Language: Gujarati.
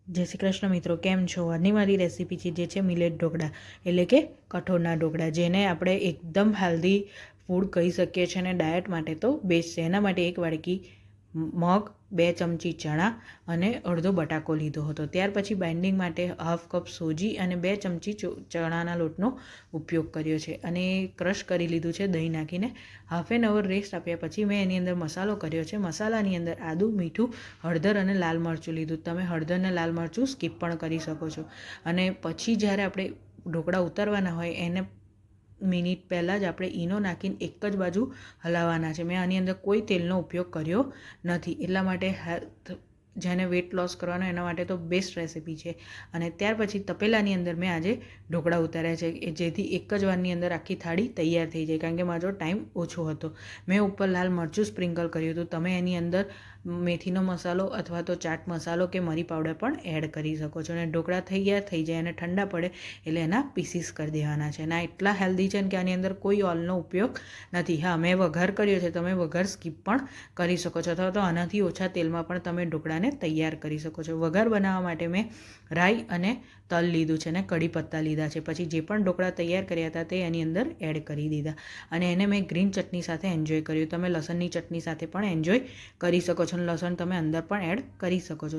જય શ્રી કૃષ્ણ મિત્રો, કેમ છો? આજની મારી રેસીપી છે જે છે મિલેટ ઢોકળા, એટલે કે કઠોળના ઢોકળા, જેને આપણે એકદમ હેલ્ધી ફૂડ કહી શકીએ છીએ અને ડાયટ માટે તો બેસ્ટ છે. એના માટે 1 વાડકી મગ, 2 ચમચી ચણા અને અડધો બટાકો લીધો હતો. ત્યાર પછી બાઇન્ડિંગ માટે 1/2 કપ સોજી અને 2 ચમચી ચણાના લોટનો ઉપયોગ કર્યો છે અને ક્રશ કરી લીધું છે દહીં નાખીને. હાફ એન અવર રેસ્ટ આપ્યા પછી મેં એની અંદર મસાલો કર્યો છે. મસાલાની અંદર આદું, મીઠું, હળદર અને લાલ મરચું લીધું. તમે હળદર અને લાલ મરચું સ્કીપ પણ કરી શકો છો. અને પછી જ્યારે આપણે ઢોકળા ઉતારવાના હોય એને મિનિટ પહેલાં જ આપણે ઈનો નાખીને એક જ બાજુ હલાવવાના છે. મેં આની અંદર કોઈ તેલનો ઉપયોગ કર્યો નથી, એટલા માટે જેને વેટ લોસ કરવાનો એના માટે તો બેસ્ટ રેસીપી છે. અને ત્યાર પછી તપેલાની અંદર મેં આજે ઢોકળા ઉતાર્યા છે, જેથી એક જ વારની અંદર આખી થાળી તૈયાર થઈ જાય, કારણ કે મારો ટાઈમ ઓછો હતો. મેં ઉપર લાલ મરચું સ્પ્રિંકલ કર્યું હતું. તમે એની અંદર મેથીનો મસાલો અથવા તો ચાટ મસાલો કે મરી પાવડર પણ એડ કરી શકો છો. અને ઢોકળા તૈયાર થઈ જાય અને ઠંડા પડે એટલે એના પીસીસ કરી દેવાના છે. અને આ એટલા હેલ્ધી છે કે આની અંદર કોઈ ઓઇલનો ઉપયોગ નથી. હા, મેં વઘાર કર્યો છે, તમે વઘાર સ્કીપ પણ કરી શકો છો, અથવા તો આનાથી ઓછા તેલમાં પણ તમે ઢોકળાને તૈયાર કરી શકો છો. વઘાર બનાવવા માટે મેં રાઈ અને તલ લીધું છે અને કઢી પત્તા લીધા છે. પછી જે પણ ઢોકળા તૈયાર કર્યા હતા તે એની અંદર એડ કરી દીધા અને એને મેં ગ્રીન ચટણી સાથે એન્જોય કર્યું. તમે લસણની ચટણી સાથે પણ એન્જોય કરી શકો છો અને લસણ તમે અંદર પણ એડ કરી શકો છો.